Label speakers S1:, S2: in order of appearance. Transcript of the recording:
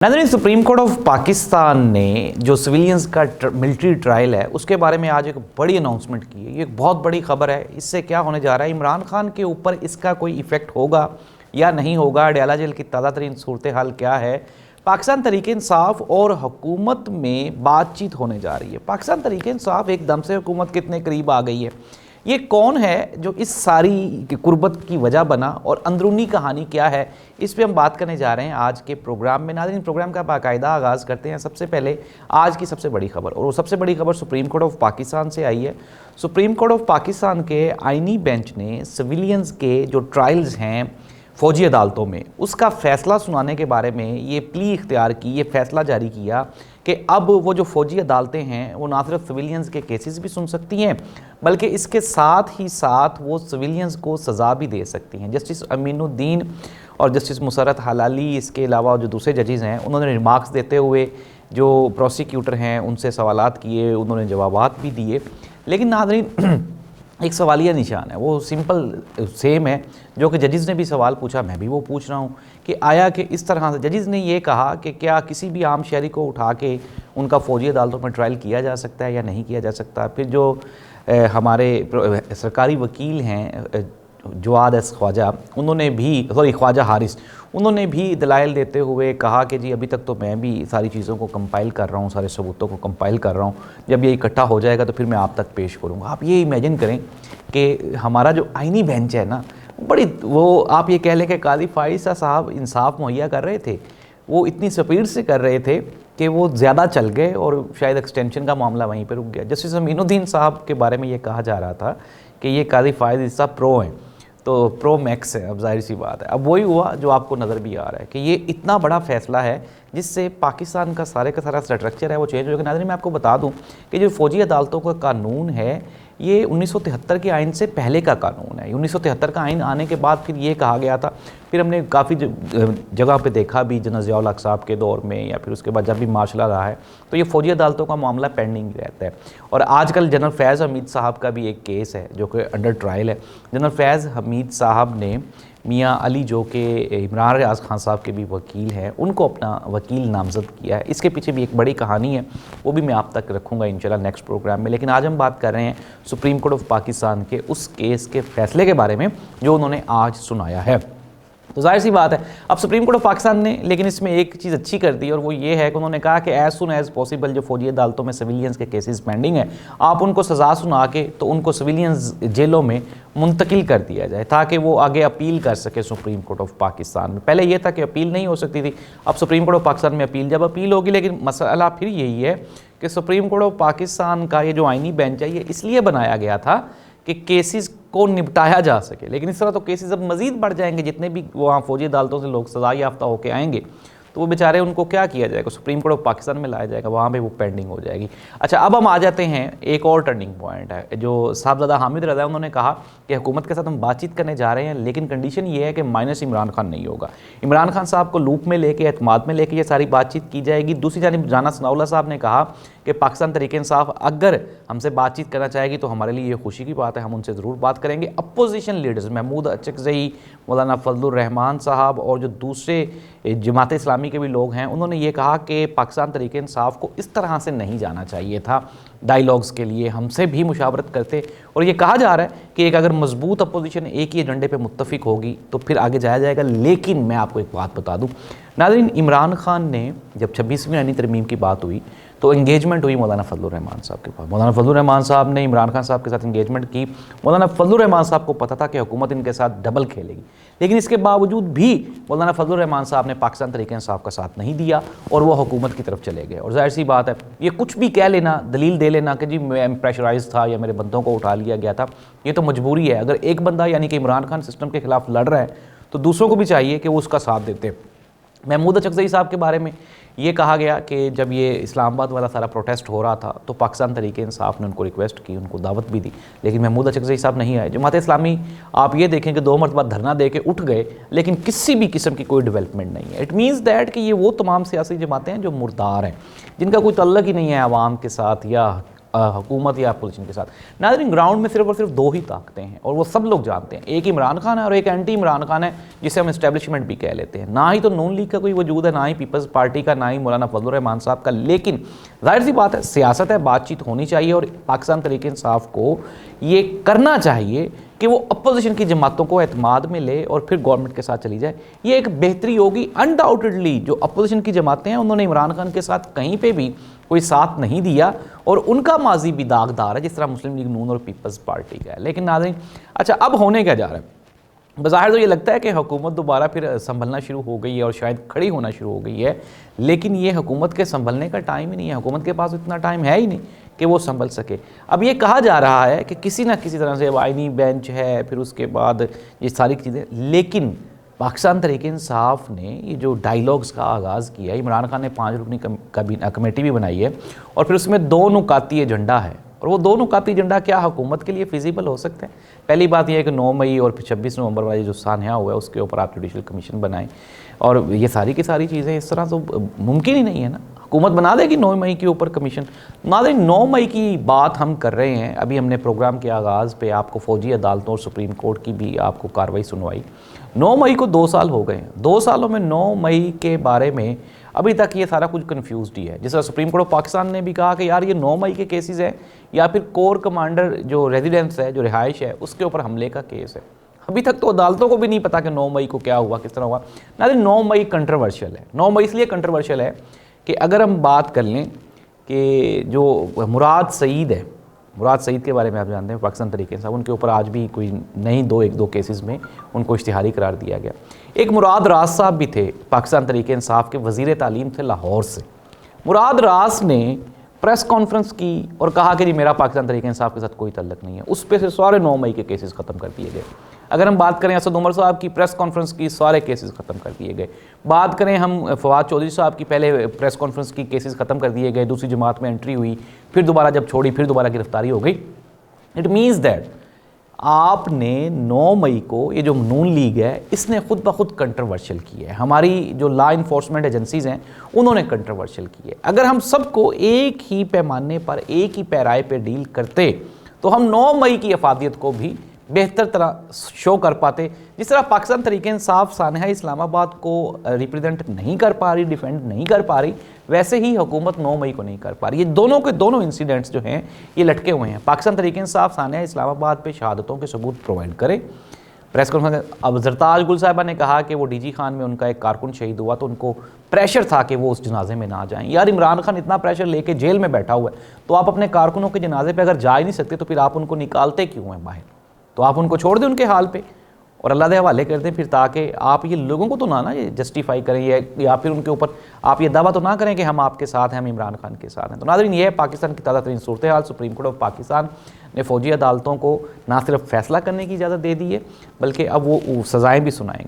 S1: नाज़रीन, supreme court of Pakistan ने जो सिविलियंस का मिलिट्री ट्रायल है उसके बारे में आज एक बड़ी अनाउंसमेंट की है। ये एक बहुत बड़ी खबर है। इससे क्या होने जा रहा है, इमरान खान के ऊपर इसका कोई इफ़ेक्ट होगा या नहीं होगा, अडयाला जेल की ताज़ा तरीन सूरत हाल क्या है, पाकिस्तान तहरीक इंसाफ और हुकूमत में बातचीत होने जा रही है। पाकिस्तान तहरीक इंसाफ एकदम से हुकूमत कितने करीब आ गई है, ये कौन है जो इस सारी कुर्बत की वजह बना और अंदरूनी कहानी क्या है, इस पे हम बात करने जा रहे हैं आज के प्रोग्राम में। नाज़रीन, प्रोग्राम का बाकायदा आगाज़ करते हैं सबसे पहले आज की सबसे बड़ी खबर, और वो सबसे बड़ी खबर सुप्रीम कोर्ट ऑफ पाकिस्तान से आई है। सुप्रीम कोर्ट ऑफ पाकिस्तान के आईनी बेंच ने सिविलियंस के जो ट्रायल्स हैं फ़ौजी अदालतों में, उसका फ़ैसला सुनाने के बारे में ये प्ली इख्तियार की, ये फ़ैसला जारी किया कि अब वो जो फ़ौजी अदालतें हैं वो ना सिर्फ सिविलियंस के केसेस भी सुन सकती हैं, बल्कि इसके साथ ही साथ वो सिविलियंस को सज़ा भी दे सकती हैं। जस्टिस अमीनुद्दीन और जस्टिस मुसरत हलाली, इसके अलावा जो दूसरे जजेज़ हैं, उन्होंने रिमार्क्स देते हुए जो प्रोसिक्यूटर हैं उनसे सवालात किए, उन्होंने जवाबात भी दिए। लेकिन नाज़रीन, एक सवालिया निशान है, वो सिंपल सेम है जो कि जजेस ने भी सवाल पूछा, मैं भी वो पूछ रहा हूँ कि आया कि इस तरह से जजेस ने ये कहा कि क्या किसी भी आम शहरी को उठा के उनका फ़ौजी अदालतों में ट्रायल किया जा सकता है या नहीं किया जा सकता। फिर जो हमारे सरकारी वकील हैं जवाद एस ख्वाजा, उन्होंने भी ख्वाजा हारिस, उन्होंने भी दलाइल देते हुए कहा कि जी अभी तक तो मैं भी सारी चीज़ों को कंपाइल कर रहा हूँ, सारे सबूतों को कंपाइल कर रहा हूँ, जब ये इकट्ठा हो जाएगा तो फिर मैं आप तक पेश करूँगा। आप ये इमेजिन करें कि हमारा जो आईनी बेंच है ना, बड़ी वो आप ये कह लें कि काजी फ़ाइज़ साहब इंसाफ मुहैया कर रहे थे, वो इतनी स्पीड से कर रहे थे कि वो ज़्यादा चल गए और शायद एक्सटेंशन का मामला वहीं पर रुक गया। जस्टिस अमीनुद्दीन साहब के बारे में ये कहा जा रहा था कि ये काजी फ़ाइज़ साहब प्रो हैं, तो प्रो मैक्स है। अब जाहिर सी बात है, अब वही हुआ जो आपको नज़र भी आ रहा है कि ये इतना बड़ा फ़ैसला है जिससे पाकिस्तान का सारा स्ट्रक्चर है वो चेंज हो गया। नाज़रीन, मैं आपको बता दूं कि जो फ़ौजी अदालतों का कानून है ये 1973 के आइन से पहले का कानून है। 1973 का आइन आने के बाद फिर ये कहा गया था, फिर हमने काफ़ी जगह पे देखा भी, जनरल ज़िया उल हक साहब के दौर में या फिर उसके बाद जब भी मार्शल रहा है, तो ये फ़ौजी अदालतों का मामला पेंडिंग रहता है। और आजकल जनरल फैज़ हमीद साहब का भी एक केस है जो कि अंडर ट्रायल है। जनरल फैज़ हमीद साहब ने मियाँ अली, जो कि इमरान रियाज़ खान साहब के भी वकील हैं, उनको अपना वकील नामज़द किया है। इसके पीछे भी एक बड़ी कहानी है, वो भी मैं आप तक रखूँगा इंशाल्लाह नेक्स्ट प्रोग्राम में। लेकिन आज हम बात कर रहे हैं सुप्रीम कोर्ट ऑफ पाकिस्तान के उस केस के फ़ैसले के बारे में जो उन्होंने आज सुनाया है। तो जाहिर सी बात है, अब सुप्रीम कोर्ट ऑफ पाकिस्तान ने लेकिन इसमें एक चीज़ अच्छी कर दी, और वो ये है कि उन्होंने कहा कि एज़ सुन एज़ पॉसिबल जो फ़ौजी अदालतों में सिविलियंस के केसेस पेंडिंग हैं, आप उनको सज़ा सुना के तो उनको सिविलियंस जेलों में मुंतकिल कर दिया जाए ताकि वो आगे अपील कर सके सुप्रीम कोर्ट ऑफ पाकिस्तान में। पहले ये था कि अपील नहीं हो सकती थी, अब सुप्रीम कोर्ट ऑफ पाकिस्तान में अपील जब अपील होगी। लेकिन मसला फिर यही है कि सुप्रीम कोर्ट ऑफ पाकिस्तान का ये जो आइनी बेंच है ये इसलिए बनाया गया था कि केसेस को निपटाया जा सके, लेकिन इस तरह तो केसेस अब मज़ीद बढ़ जाएंगे। जितने भी वहाँ फ़ौजी अदालतों से लोग सज़ा याफ्ता होकर आएंगे तो वो बेचारे, उनको क्या किया जाएगा, सुप्रीम कोर्ट ऑफ पाकिस्तान में लाया जाएगा, वहाँ पे वो पेंडिंग हो जाएगी। अच्छा, अब हम आ जाते हैं, एक और टर्निंग पॉइंट है जो साहबजादा हामिद रज़ा, उन्होंने कहा कि हुकूमत के साथ हम बातचीत करने जा रहे हैं, लेकिन कंडीशन ये है कि माइनस इमरान खान नहीं होगा। इमरान खान साहब को लूप में लेके, एतमाद में लेके ये सारी बातचीत की जाएगी। दूसरी जानिब राना सनाउल्लाह साहब ने कहा कि पाकिस्तान तहरीक इंसाफ अगर हमसे बातचीत करना चाहेगी तो हमारे लिए ये खुशी की बात है, हम उनसे ज़रूर बात करेंगे। अपोजिशन लीडर्स महमूद अचकज़ई, मौलाना फजलुर रहमान साहब और जो दूसरे जमात इस्लामी के भी लोग हैं, उन्होंने ये कहा कि पाकिस्तान तहरीक इंसाफ को इस तरह से नहीं जाना चाहिए था डायलॉग्स के लिए, हमसे भी मुशावरत करते। और ये कहा जा रहा है कि एक अगर मजबूत अपोजिशन एक ही एजेंडे पे मुत्तफिक होगी तो फिर आगे जाया जाएगा। लेकिन मैं आपको एक बात बता दूं नाज़रीन, इमरान खान ने जब 26वीं आईनी तरमीम की बात हुई तो एंगेजमेंट हुई मौलाना फजलुर रहमान साहब के पास। मौलाना फजलुर रहमान साहब ने इमरान खान साहब के साथ एंगेजमेंट की। मौलाना फजलुर रहमान साहब को पता था कि हुकूमत इनके साथ डबल खेलेगी, लेकिन इसके बावजूद भी मौलाना फजलुर रहमान साहब ने पाकिस्तान तहरीक इंसाफ का साथ नहीं दिया और वो हुकूमत की तरफ चले गए। और जाहिर सी बात है, ये कुछ भी कह लेना, दलील दे लेना कि जी मैं प्रेशराइज था या मेरे बंदों को उठा लिया गया था, ये तो मजबूरी है। अगर एक बंदा यानी कि इमरान खान सिस्टम के खिलाफ लड़ रहा है तो दूसरों को भी चाहिए कि वो उसका साथ देते। महमूद अचकज़ई साहब के बारे में ये कहा गया कि जब ये इस्लामाबाद वाला सारा प्रोटेस्ट हो रहा था तो पाकिस्तान तहरीक इंसाफ ने उनको रिक्वेस्ट की, उनको दावत भी दी, लेकिन महमूद अचकज़ई साहब नहीं आए। जमात इस्लामी आप ये देखें कि 2 मरतबा धरना दे के उठ गए, लेकिन किसी भी किस्म की कोई डेवलपमेंट नहीं है। इट मीन्स दैट कि ये वो तमाम सियासी जमातें हैं जो मुर्दार हैं, जिनका कोई तल्लुक़ ही नहीं है आवाम के साथ या हुकूमत या अपोजिशन के साथ। नाज़रीन, ग्राउंड में सिर्फ और सिर्फ दो ही ताकतें हैं और वो सब लोग जानते हैं, एक इमरान खान है और एक एंटी इमरान खान है, जिसे हम इस्टेब्लिशमेंट भी कह लेते हैं। ना ही तो नून लीग का कोई वजूद है, ना ही पीपल्स पार्टी का, ना ही मौलाना फजलुर रहमान साहब का। लेकिन जाहिर सी बात है, सियासत है, बातचीत होनी चाहिए और पाकिस्तान तहरीक इंसाफ को ये करना चाहिए कि वो अपोजिशन की जमातों को एतमाद में ले और फिर गवर्नमेंट के साथ चली जाए। ये एक बेहतरी होगी। अनडाउटेडली जो अपोजिशन की जमातें हैं उन्होंने इमरान खान के साथ कहीं पे भी कोई साथ नहीं दिया और उनका माजी भी दागदार है, जिस तरह मुस्लिम लीग नून और पीपल्स पार्टी का है। लेकिन नाज़रीन, अच्छा अब होने क्या जा रहा है? बज़ाहिर तो ये लगता है कि हुकूमत दोबारा फिर संभलना शुरू हो गई है और शायद खड़ी होना शुरू हो गई है, लेकिन ये हुकूमत के संभलने का टाइम ही नहीं है। हुकूमत के पास इतना टाइम है ही नहीं कि वो संभल सके। अब ये कहा जा रहा है कि किसी ना किसी तरह से अब आईनी बेंच है, फिर उसके बाद ये सारी चीज़ें, लेकिन पाकिस्तान तहरीक इंसाफ ने ये जो डायलॉग्स का आगाज़ किया है, इमरान खान ने 5 रुकनी कमेटी भी बनाई है और फिर उसमें 2 नुकाती एजेंडा है। और वो 2 नुकाती एजेंडा क्या हुकूमत के लिए फिजिबल हो सकते हैं? पहली बात यह है कि 9 मई और फिर 26 नवंबर वाली जो सानहा हुआ है उसके ऊपर आप जुडिशल कमीशन बनाएं, और ये सारी की सारी चीज़ें इस तरह तो मुमकिन ही नहीं है ना। हुकूमत बना देगी 9 मई के ऊपर कमीशन। नाज़रीन, 9 मई की बात हम कर रहे हैं। अभी हमने प्रोग्राम के आगाज़ पे आपको फ़ौजी अदालतों और सुप्रीम कोर्ट की भी आपको कार्रवाई सुनवाई। 9 मई को 2 साल हो गए हैं। 2 सालों में 9 मई के बारे में अभी तक ये सारा कुछ कन्फ्यूज्ड ही है। जिस तरह सुप्रीम कोर्ट ऑफ पाकिस्तान ने भी कहा कि यार ये 9 मई के केसेस हैं या फिर कोर कमांडर जो रेजिडेंस है, जो रिहाइश है, उसके ऊपर हमले का केस है। अभी तक तो अदालतों को भी नहीं पता कि 9 मई को क्या हुआ, किस तरह हुआ। नाज़रीन, 9 मई कंट्रोवर्शियल है। 9 मई इसलिए कंट्रोवर्शियल है कि अगर हम बात कर लें कि जो मुराद सईद है, मुराद सईद के बारे में आप जानते हैं, पाकिस्तान तहरीक इंसाफ, उनके ऊपर आज भी कोई नहीं, 1-2 केसेस में उनको इश्तिहारी करार दिया गया। एक मुराद रास साहब भी थे, पाकिस्तान तहरीक इंसाफ के वज़ीर तालीम थे लाहौर से। मुराद रास ने प्रेस कॉन्फ्रेंस की और कहा कि जी मेरा पाकिस्तान तहरीक इंसाफ के साथ कोई तल्लुक़ नहीं है। उस पर से सारे 9 मई के केसेस ख़त्म कर दिए गए। अगर हम बात करें असद उमर साहब की प्रेस कॉन्फ्रेंस की, सारे केसेस ख़त्म कर दिए गए। बात करें हम फवाद चौधरी साहब की, पहले प्रेस कॉन्फ्रेंस की केसेस ख़त्म कर दिए गए, दूसरी जमात में एंट्री हुई, फिर दोबारा जब छोड़ी फिर दोबारा गिरफ्तारी हो गई। इट मीन्स दैट आपने 9 मई को ये जो नून लीग है इसने खुद ब खुद कंट्रोवर्शियल की है। हमारी जो लॉ इन्फोर्समेंट एजेंसीज़ हैं उन्होंने कंट्रोवर्शियल की है। अगर हम सबको एक ही पैमाने पर, एक ही पैराए पे डील करते तो हम 9 मई की अफादियत को भी बेहतर तरह शो कर पाते। जिस तरह पाकिस्तान तहरीक इंसाफ सानहा इस्लामाबाद को रिप्रेजेंट नहीं कर पा रही, डिफेंड नहीं कर पा रही, वैसे ही हुकूमत 9 मई को नहीं कर पा रही। ये दोनों के दोनों इंसिडेंट्स जो हैं ये लटके हुए हैं। पाकिस्तान तहरीक इंसाफ सानहा इस्लामाबाद पे शहादतों के सबूत प्रोवाइड करे। प्रेस कॉन्फ्रेंस अब जरताज गुल साहिबा ने कहा कि वो DG खान में उनका एक कारकुन शहीद हुआ तो उनको प्रेशर था कि वो उस जनाजे में ना जाएं। यार, इमरान खान इतना प्रेशर लेके जेल में बैठा हुआ है तो आप अपने कारकुनों के जनाजे पे अगर जा ही नहीं सकते तो फिर आप उनको निकालते क्यों हैं बाहर? तो आप उनको छोड़ दें उनके हाल पे और अल्लाह के हवाले कर दें फिर, ताकि आप ये लोगों को तो ना ये जस्टिफाई करें या फिर उनके ऊपर आप ये दावा तो ना करें कि हम आपके साथ हैं, हम इमरान खान के साथ हैं। तो नाज़रीन, ये है पाकिस्तान की ताज़ा तरीन सूरत हाल। सुप्रीम कोर्ट ऑफ पाकिस्तान ने फ़ौजी अदालतों को ना सिर्फ फैसला करने की इजाज़त दे दी है बल्कि अब वो सज़ाएँ भी सुनाएंगे।